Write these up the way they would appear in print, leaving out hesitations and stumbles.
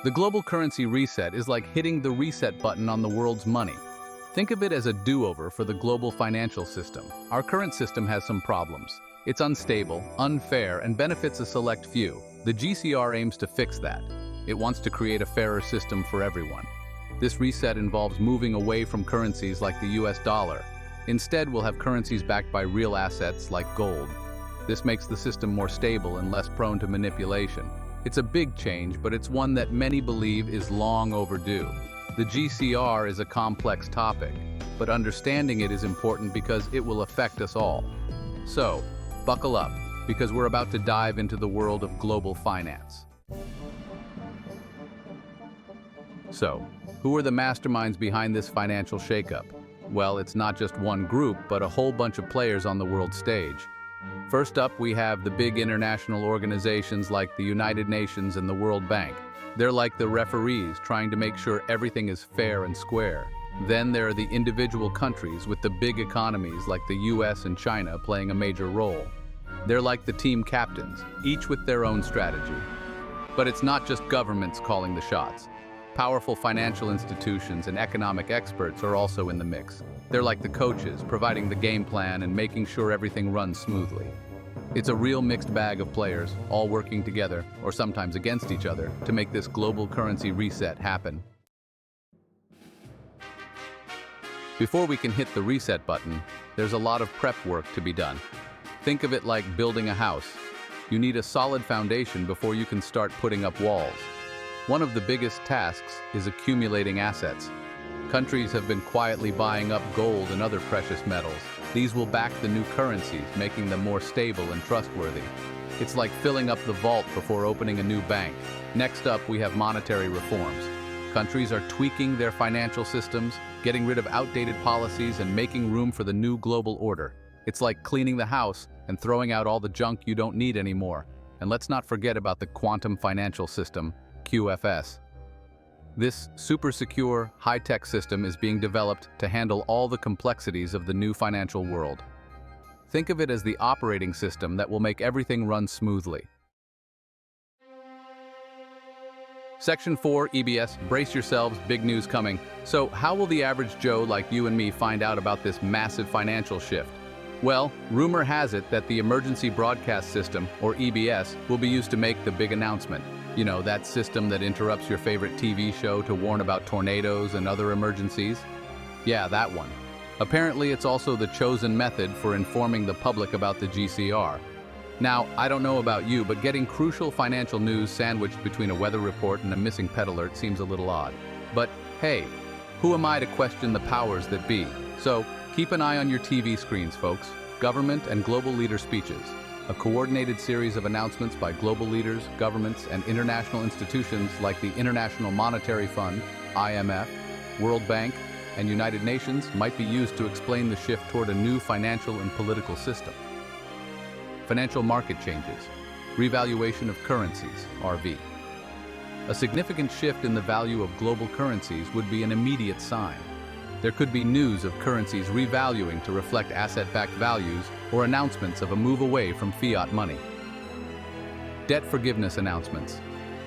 The global currency reset is like hitting the reset button on the world's money. Think of it as a do-over for the global financial system. Our current system has some problems. It's unstable, unfair, and benefits a select few. The GCR aims to fix that. It wants to create a fairer system for everyone. This reset involves moving away from currencies like the US dollar. Instead, we'll have currencies backed by real assets like gold. This makes the system more stable and less prone to manipulation. It's a big change, but it's one that many believe is long overdue. The GCR is a complex topic, but understanding it is important because it will affect us all. So, buckle up, because we're about to dive into the world of global finance. So, who are the masterminds behind this financial shakeup? Well, it's not just one group, but a whole bunch of players on the world stage. First up, we have the big international organizations like the United Nations and the World Bank. They're like the referees, trying to make sure everything is fair and square. Then there are the individual countries with the big economies like the US and China playing a major role. They're like the team captains, each with their own strategy. But it's not just governments calling the shots. Powerful financial institutions and economic experts are also in the mix. They're like the coaches, providing the game plan and making sure everything runs smoothly. It's a real mixed bag of players, all working together, or sometimes against each other, to make this global currency reset happen. Before we can hit the reset button, there's a lot of prep work to be done. Think of it like building a house. You need a solid foundation before you can start putting up walls. One of the biggest tasks is accumulating assets. Countries have been quietly buying up gold and other precious metals. These will back the new currencies, making them more stable and trustworthy. It's like filling up the vault before opening a new bank. Next up, we have monetary reforms. Countries are tweaking their financial systems, getting rid of outdated policies and making room for the new global order. It's like cleaning the house and throwing out all the junk you don't need anymore. And let's not forget about the quantum financial system, QFS. This super secure, high-tech system is being developed to handle all the complexities of the new financial world. Think of it as the operating system that will make everything run smoothly. Section 4, EBS, brace yourselves, big news coming. So, how will the average Joe like you and me find out about this massive financial shift? Well, rumor has it that the Emergency Broadcast System, or EBS, will be used to make the big announcement. You know, that system that interrupts your favorite TV show to warn about tornadoes and other emergencies? Yeah, that one. Apparently, it's also the chosen method for informing the public about the GCR. Now, I don't know about you, but getting crucial financial news sandwiched between a weather report and a missing pet alert seems a little odd. But hey, who am I to question the powers that be? So, keep an eye on your TV screens, folks. Government and global leader speeches. A coordinated series of announcements by global leaders, governments, and international institutions like the International Monetary Fund, IMF, World Bank, and United Nations might be used to explain the shift toward a new financial and political system. Financial market changes. Revaluation of currencies, RV. A significant shift in the value of global currencies would be an immediate sign. There could be news of currencies revaluing to reflect asset-backed values or announcements of a move away from fiat money. Debt forgiveness announcements.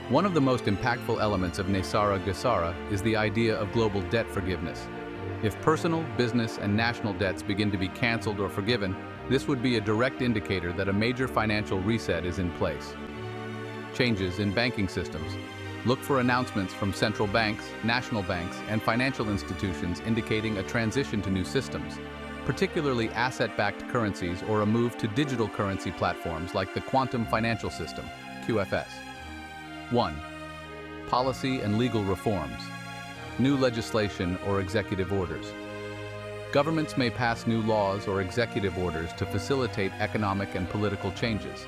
One of the most impactful elements of Nesara Gesara is the idea of global debt forgiveness. If personal, business, and national debts begin to be canceled or forgiven, this would be a direct indicator that a major financial reset is in place. Changes in banking systems. Look for announcements from central banks, national banks, and financial institutions indicating a transition to new systems, particularly asset-backed currencies or a move to digital currency platforms like the quantum financial system, QFS. 1. Policy and legal reforms. New legislation or executive orders. Governments may pass new laws or executive orders to facilitate economic and political changes.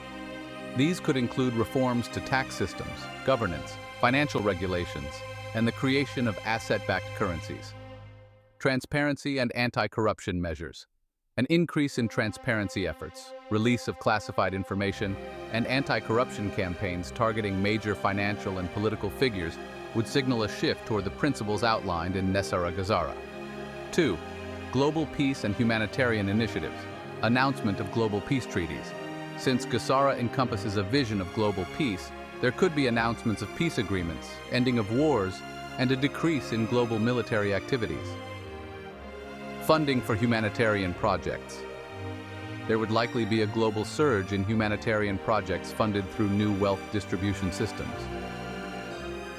These could include reforms to tax systems, governance, financial regulations, and the creation of asset-backed currencies. Transparency and anti-corruption measures. An increase in transparency efforts, release of classified information, and anti-corruption campaigns targeting major financial and political figures would signal a shift toward the principles outlined in Nesara Gesara. 2. Global peace and humanitarian initiatives. Announcement of global peace treaties. Since Gesara encompasses a vision of global peace, There could be announcements of peace agreements, ending of wars, and a decrease in global military activities. Funding for humanitarian projects. There would likely be a global surge in humanitarian projects funded through new wealth distribution systems.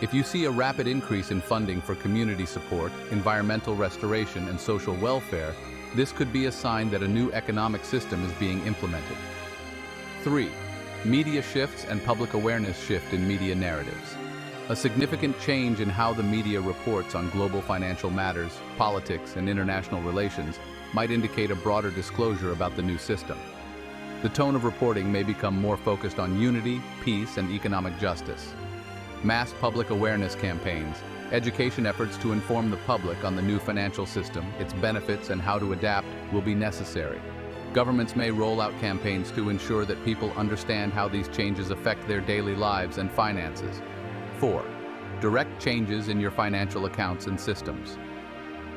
If you see a rapid increase in funding for community support, environmental restoration, and social welfare, this could be a sign that a new economic system is being implemented. 3. Media shifts and public awareness shift in media narratives. A significant change in how the media reports on global financial matters, politics, and international relations might indicate a broader disclosure about the new system. The tone of reporting may become more focused on unity, peace, and economic justice. Mass public awareness campaigns, education efforts to inform the public on the new financial system, its benefits, and how to adapt will be necessary. Governments may roll out campaigns to ensure that people understand how these changes affect their daily lives and finances. 4. Direct changes in your financial accounts and systems.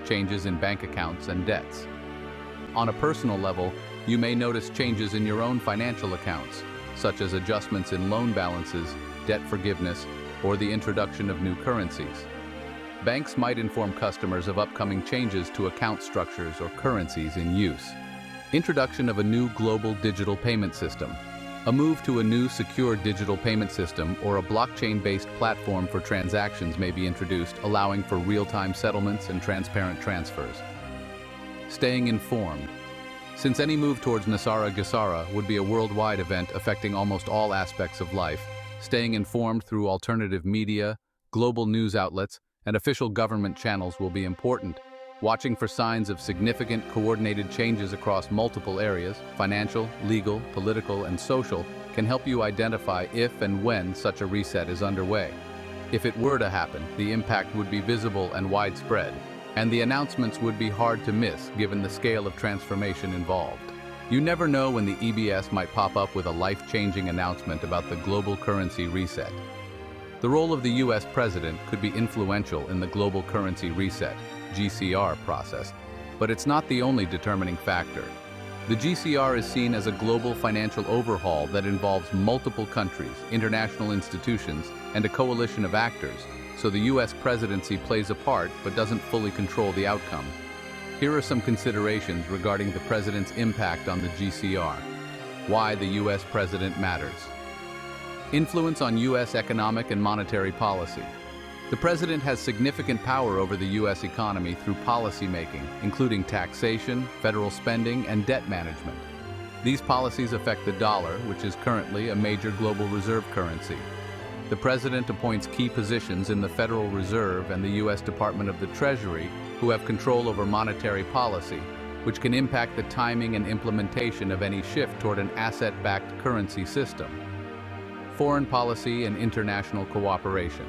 Changes in bank accounts and debts. On a personal level, you may notice changes in your own financial accounts, such as adjustments in loan balances, debt forgiveness, or the introduction of new currencies. Banks might inform customers of upcoming changes to account structures or currencies in use. Introduction of a new global digital payment system. A move to a new secure digital payment system or a blockchain-based platform for transactions may be introduced, allowing for real-time settlements and transparent transfers. Staying informed. Since any move towards Nasara Gisara would be a worldwide event affecting almost all aspects of life, staying informed through alternative media, global news outlets, and official government channels will be important. Watching for signs of significant coordinated changes across multiple areas, financial, legal, political, and social, can help you identify if and when such a reset is underway. If it were to happen, the impact would be visible and widespread, and the announcements would be hard to miss given the scale of transformation involved. You never know when the EBS might pop up with a life-changing announcement about the global currency reset. The role of the US president could be influential in the global currency reset, GCR process, but it's not the only determining factor. The GCR is seen as a global financial overhaul that involves multiple countries, international institutions, and a coalition of actors, so the US presidency plays a part but doesn't fully control the outcome. Here are some considerations regarding the president's impact on the GCR. Why the US president matters. Influence on US economic and monetary policy. The president has significant power over the US economy through policymaking, including taxation, federal spending, and debt management. These policies affect the dollar, which is currently a major global reserve currency. The president appoints key positions in the Federal Reserve and the US Department of the Treasury, who have control over monetary policy, which can impact the timing and implementation of any shift toward an asset-backed currency system. Foreign policy and international cooperation.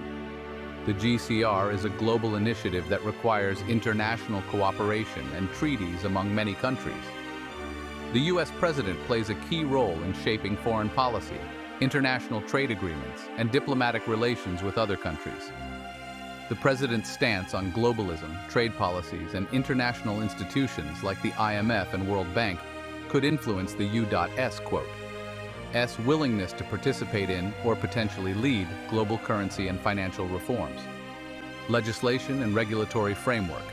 The GCR is a global initiative that requires international cooperation and treaties among many countries. The US president plays a key role in shaping foreign policy, international trade agreements, and diplomatic relations with other countries. The president's stance on globalism, trade policies, and international institutions like the IMF and World Bank could influence the U.S. willingness to participate in or potentially lead global currency and financial reforms. Legislation and regulatory framework.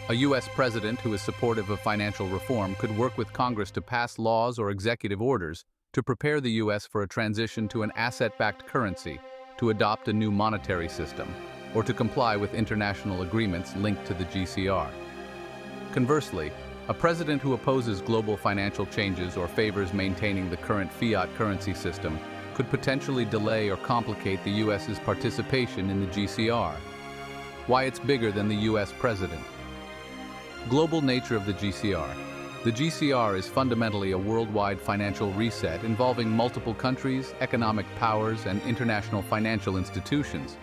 A U.S. president who is supportive of financial reform could work with Congress to pass laws or executive orders to prepare the U.S. for a transition to an asset-backed currency, to adopt a new monetary system, or to comply with international agreements linked to the GCR. Conversely, a president who opposes global financial changes or favors maintaining the current fiat currency system could potentially delay or complicate the U.S.'s participation in the GCR. Why it's bigger than the U.S. president. Global nature of the GCR. The GCR is fundamentally a worldwide financial reset involving multiple countries, economic powers, and international financial institutions.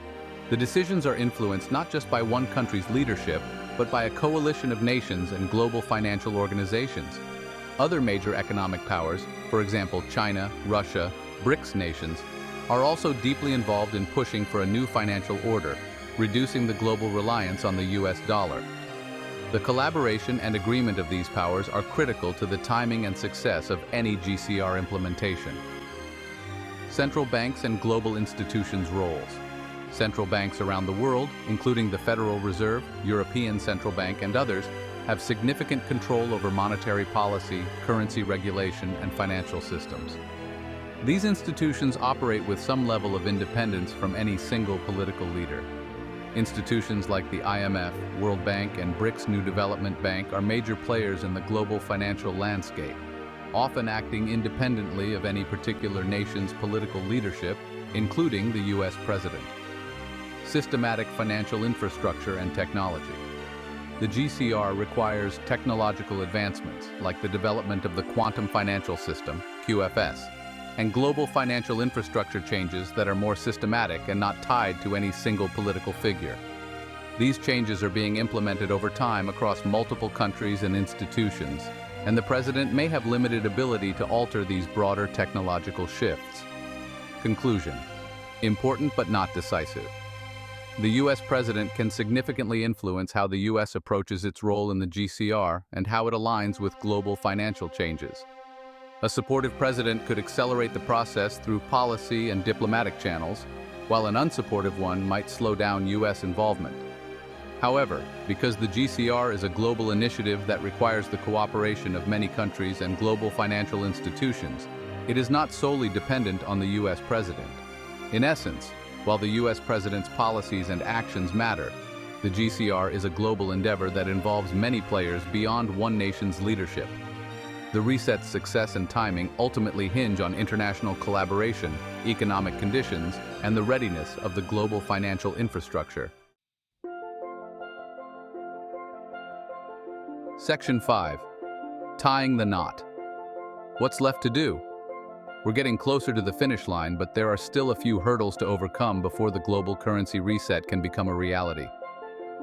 The decisions are influenced not just by one country's leadership, but by a coalition of nations and global financial organizations. Other major economic powers, for example China, Russia, Brics nations, are also deeply involved in pushing for a new financial order, reducing the global reliance on the US dollar. The collaboration and agreement of these powers are critical to the timing and success of any GCR implementation. Central banks and global institutions' roles. Central banks around the world, including the Federal Reserve, European Central Bank, and others, have significant control over monetary policy, currency regulation, and financial systems. These institutions operate with some level of independence from any single political leader. Institutions like the IMF, World Bank, and Brics New Development Bank are major players in the global financial landscape, often acting independently of any particular nation's political leadership, including the U.S. president. Systematic financial infrastructure and technology. The GCR requires technological advancements, like the development of the quantum financial system, QFS, and global financial infrastructure changes that are more systematic and not tied to any single political figure. These changes are being implemented over time across multiple countries and institutions, and the president may have limited ability to alter these broader technological shifts. Conclusion: important but not decisive. The U.S. president can significantly influence how the U.S. approaches its role in the GCR and how it aligns with global financial changes. A supportive president could accelerate the process through policy and diplomatic channels, while an unsupportive one might slow down U.S. involvement. However, because the GCR is a global initiative that requires the cooperation of many countries and global financial institutions, it is not solely dependent on the U.S. president. In essence, while the U.S. president's policies and actions matter, the GCR is a global endeavor that involves many players beyond one nation's leadership. The reset's success and timing ultimately hinge on international collaboration, economic conditions, and the readiness of the global financial infrastructure. Section 5. Tying the knot. What's left to do? We're getting closer to the finish line, but there are still a few hurdles to overcome before the global currency reset can become a reality.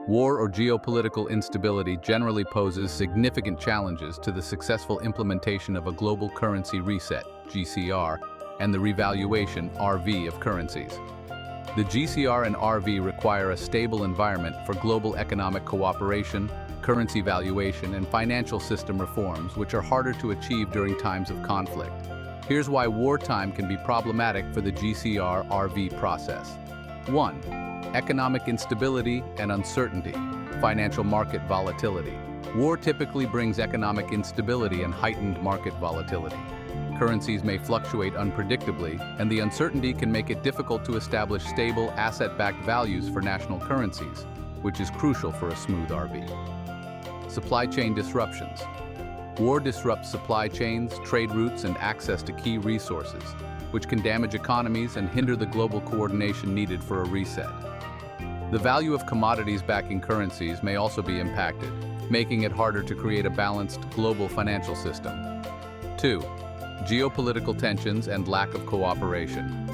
War or geopolitical instability generally poses significant challenges to the successful implementation of a global currency reset, GCR, and the revaluation, RV, of currencies. The GCR and RV require a stable environment for global economic cooperation, currency valuation, and financial system reforms, which are harder to achieve during times of conflict. Here's why wartime can be problematic for the GCR-RV process. 1. Economic instability and uncertainty, financial market volatility. War typically brings economic instability and heightened market volatility. Currencies may fluctuate unpredictably, and the uncertainty can make it difficult to establish stable asset-backed values for national currencies, which is crucial for a smooth RV. Supply chain disruptions. War disrupts supply chains, trade routes, and access to key resources, which can damage economies and hinder the global coordination needed for a reset. The value of commodities backing currencies may also be impacted, making it harder to create a balanced global financial system. 2. Geopolitical tensions and lack of cooperation.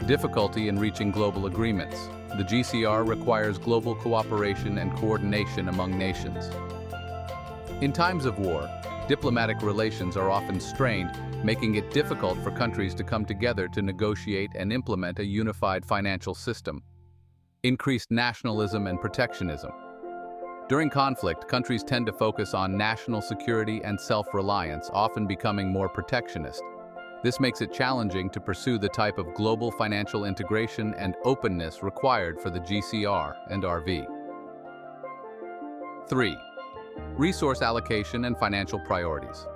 Difficulty in reaching global agreements. The GCR requires global cooperation and coordination among nations. In times of war, diplomatic relations are often strained, making it difficult for countries to come together to negotiate and implement a unified financial system. Increased nationalism and protectionism. During conflict, countries tend to focus on national security and self-reliance, often becoming more protectionist. This makes it challenging to pursue the type of global financial integration and openness required for the GCR and RV. 3. Resource allocation and financial priorities.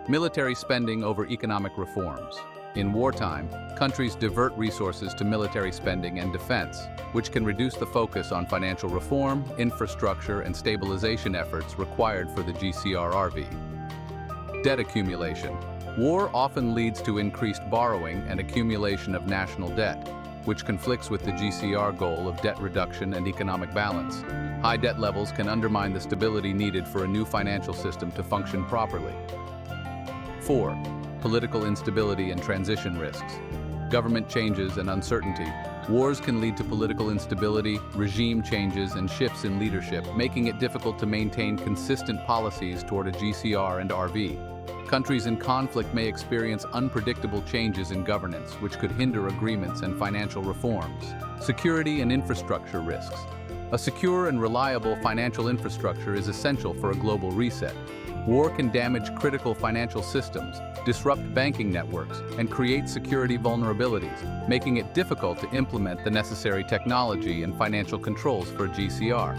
Military spending over economic reforms. In wartime, countries divert resources to military spending and defense, which can reduce the focus on financial reform, infrastructure, and stabilization efforts required for the GCR-RV. Debt accumulation. War often leads to increased borrowing and accumulation of national debt, which conflicts with the GCR goal of debt reduction and economic balance. High debt levels can undermine the stability needed for a new financial system to function properly. 4. Political instability and transition risks. Government changes and uncertainty. Wars can lead to political instability, regime changes, and shifts in leadership, making it difficult to maintain consistent policies toward a GCR and RV. Countries in conflict may experience unpredictable changes in governance, which could hinder agreements and financial reforms. Security and infrastructure risks. A secure and reliable financial infrastructure is essential for a global reset. War can damage critical financial systems, disrupt banking networks, and create security vulnerabilities, making it difficult to implement the necessary technology and financial controls for GCR.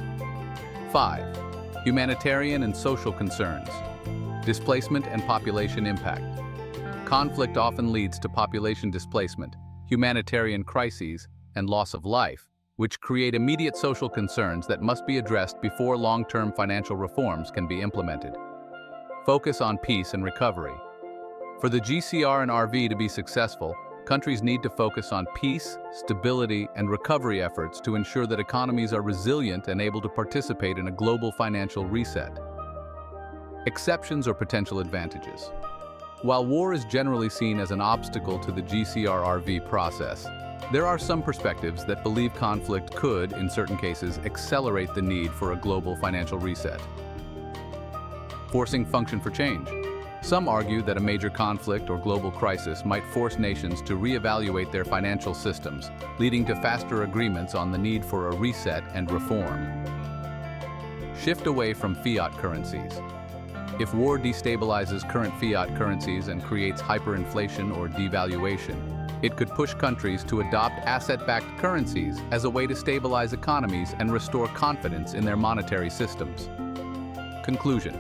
5. Humanitarian and social concerns. Displacement and population impact. Conflict often leads to population displacement, humanitarian crises, and loss of life, which create immediate social concerns that must be addressed before long-term financial reforms can be implemented. Focus on peace and recovery. For the GCR and RV to be successful, countries need to focus on peace, stability, and recovery efforts to ensure that economies are resilient and able to participate in a global financial reset. Exceptions or potential advantages. While war is generally seen as an obstacle to the GCR-RV process, there are some perspectives that believe conflict could, in certain cases, accelerate the need for a global financial reset. Forcing function for change. Some argue that a major conflict or global crisis might force nations to reevaluate their financial systems, leading to faster agreements on the need for a reset and reform. Shift away from fiat currencies. If war destabilizes current fiat currencies and creates hyperinflation or devaluation, it could push countries to adopt asset-backed currencies as a way to stabilize economies and restore confidence in their monetary systems. Conclusion.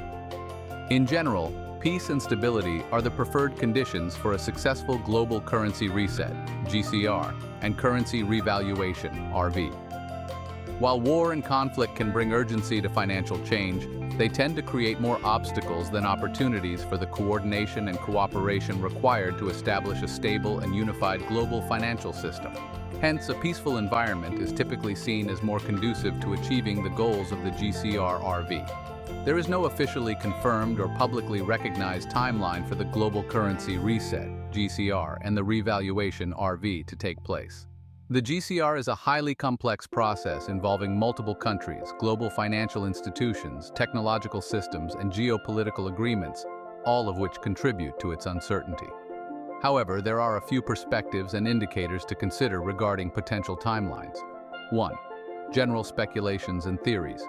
In general, peace and stability are the preferred conditions for a successful global currency reset, GCR, and currency revaluation, RV. While war and conflict can bring urgency to financial change, they tend to create more obstacles than opportunities for the coordination and cooperation required to establish a stable and unified global financial system. Hence, a peaceful environment is typically seen as more conducive to achieving the goals of the GCR-RV. There is no officially confirmed or publicly recognized timeline for the global currency reset, GCR, and the revaluation, RV, to take place. The GCR is a highly complex process involving multiple countries, global financial institutions, technological systems, and geopolitical agreements, all of which contribute to its uncertainty. However, there are a few perspectives and indicators to consider regarding potential timelines. 1. General speculations and theories.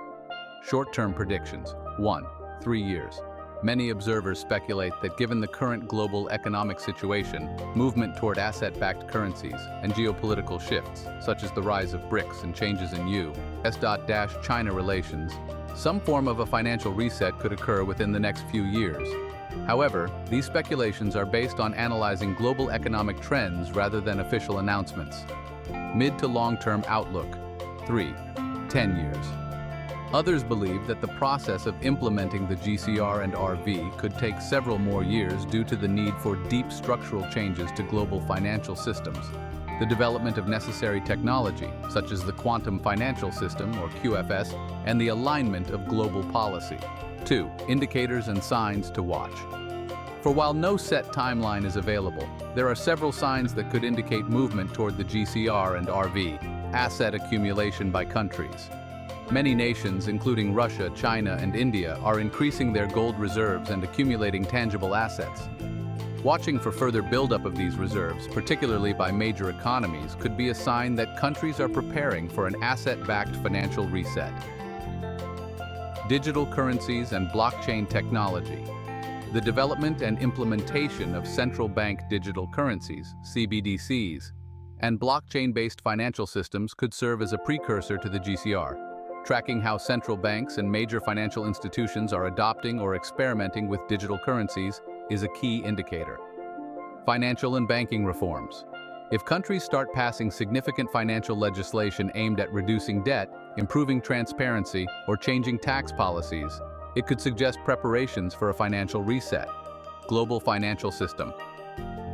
Short-term predictions. 1. 3 years. Many observers speculate that given the current global economic situation, movement toward asset-backed currencies, and geopolitical shifts, such as the rise of Brics and changes in U.S.-China relations, some form of a financial reset could occur within the next few years. However, these speculations are based on analyzing global economic trends rather than official announcements. Mid to long-term outlook. 3. 10 years. Others believe that the process of implementing the GCR and RV could take several more years due to the need for deep structural changes to global financial systems, the development of necessary technology, such as the quantum financial system, or QFS, and the alignment of global policy. 2. Indicators and signs to watch. For while no set timeline is available, there are several signs that could indicate movement toward the GCR and RV, asset accumulation by countries. Many nations, including Russia, China, and India, are increasing their gold reserves and accumulating tangible assets. Watching for further buildup of these reserves, particularly by major economies, could be a sign that countries are preparing for an asset-backed financial reset. Digital currencies and blockchain technology. The development and implementation of central bank digital currencies, CBDCs, and blockchain-based financial systems could serve as a precursor to the GCR. Tracking how central banks and major financial institutions are adopting or experimenting with digital currencies is a key indicator. Financial and banking reforms. If countries start passing significant financial legislation aimed at reducing debt, improving transparency, or changing tax policies, it could suggest preparations for a financial reset. Global financial system.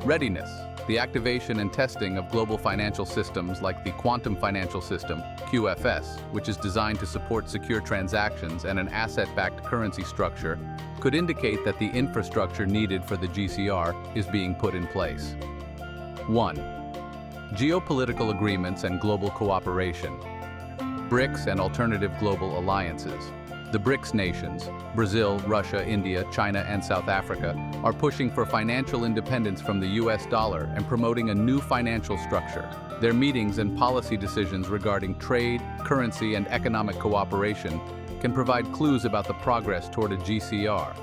Readiness. The activation and testing of global financial systems like the quantum financial system, QFS, which is designed to support secure transactions and an asset-backed currency structure, could indicate that the infrastructure needed for the GCR is being put in place. 1. Geopolitical agreements and global cooperation. Brics and alternative global alliances. The Brics nations, Brazil, Russia, India, China, and South Africa, are pushing for financial independence from the US dollar and promoting a new financial structure. Their meetings and policy decisions regarding trade, currency, and economic cooperation can provide clues about the progress toward a GCR.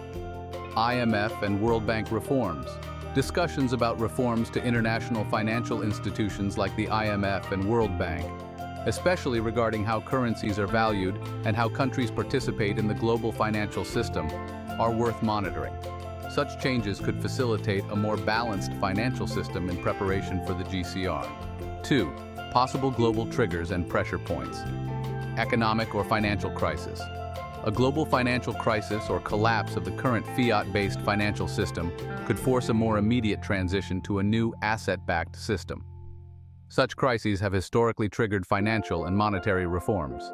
IMF and World Bank reforms. Discussions about reforms to international financial institutions like the IMF and World Bank, especially regarding how currencies are valued and how countries participate in the global financial system, are worth monitoring. Such changes could facilitate a more balanced financial system in preparation for the GCR. 2. Possible global triggers and pressure points. Economic or financial crisis. A global financial crisis or collapse of the current fiat-based financial system could force a more immediate transition to a new asset-backed system. Such crises have historically triggered financial and monetary reforms.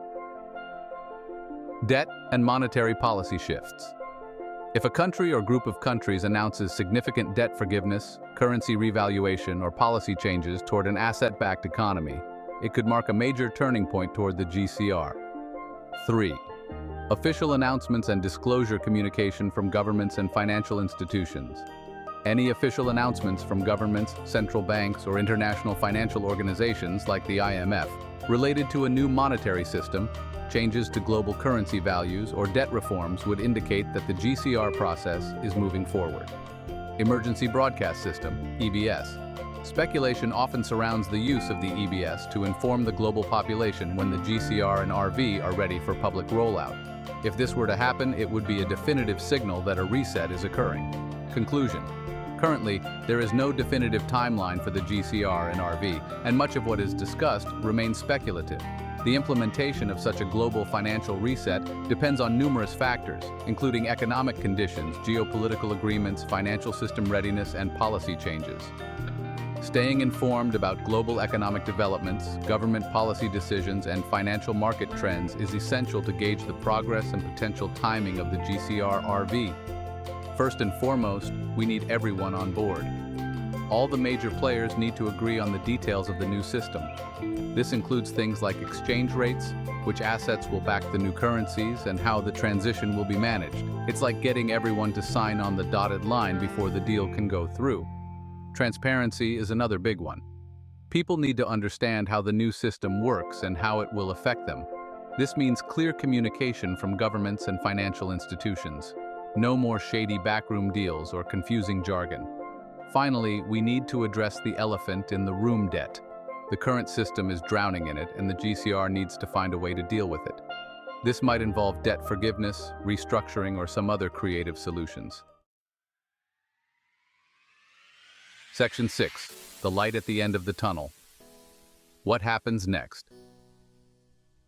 Debt and monetary policy shifts. If a country or group of countries announces significant debt forgiveness, currency revaluation, or policy changes toward an asset-backed economy, it could mark a major turning point toward the GCR. 3. Official announcements and disclosure communication from governments and financial institutions. Any official announcements from governments, central banks, or international financial organizations like the IMF related to a new monetary system, changes to global currency values, or debt reforms would indicate that the GCR process is moving forward. Emergency Broadcast System, EBS. Speculation often surrounds the use of the EBS to inform the global population when the GCR and RV are ready for public rollout. If this were to happen, it would be a definitive signal that a reset is occurring. Conclusion. Currently, there is no definitive timeline for the GCR and RV, and much of what is discussed remains speculative. The implementation of such a global financial reset depends on numerous factors, including economic conditions, geopolitical agreements, financial system readiness, and policy changes. Staying informed about global economic developments, government policy decisions, and financial market trends is essential to gauge the progress and potential timing of the GCR-RV. First and foremost, we need everyone on board. All the major players need to agree on the details of the new system. This includes things like exchange rates, which assets will back the new currencies, and how the transition will be managed. It's like getting everyone to sign on the dotted line before the deal can go through. Transparency is another big one. People need to understand how the new system works and how it will affect them. This means clear communication from governments and financial institutions. No more shady backroom deals or confusing jargon. Finally, we need to address the elephant in the room: debt. The current system is drowning in it, and the GCR needs to find a way to deal with it. This might involve debt forgiveness, restructuring, or some other creative solutions. Section 6. The light at the end of the tunnel. What happens next?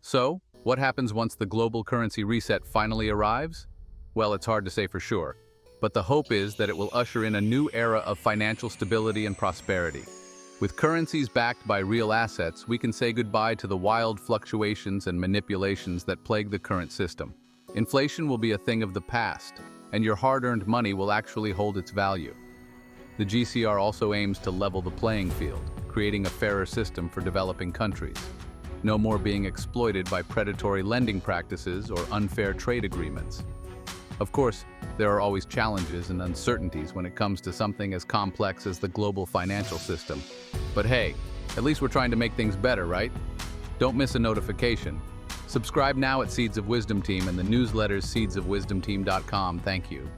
So, what happens once the global currency reset finally arrives? Well, it's hard to say for sure, but the hope is that it will usher in a new era of financial stability and prosperity. With currencies backed by real assets, we can say goodbye to the wild fluctuations and manipulations that plague the current system. Inflation will be a thing of the past, and your hard-earned money will actually hold its value. The GCR also aims to level the playing field, creating a fairer system for developing countries. No more being exploited by predatory lending practices or unfair trade agreements. Of course, there are always challenges and uncertainties when it comes to something as complex as the global financial system. But hey, at least we're trying to make things better, right? Don't miss a notification. Subscribe now at Seeds of Wisdom Team and the newsletters seedsofwisdomteam.com. Thank you.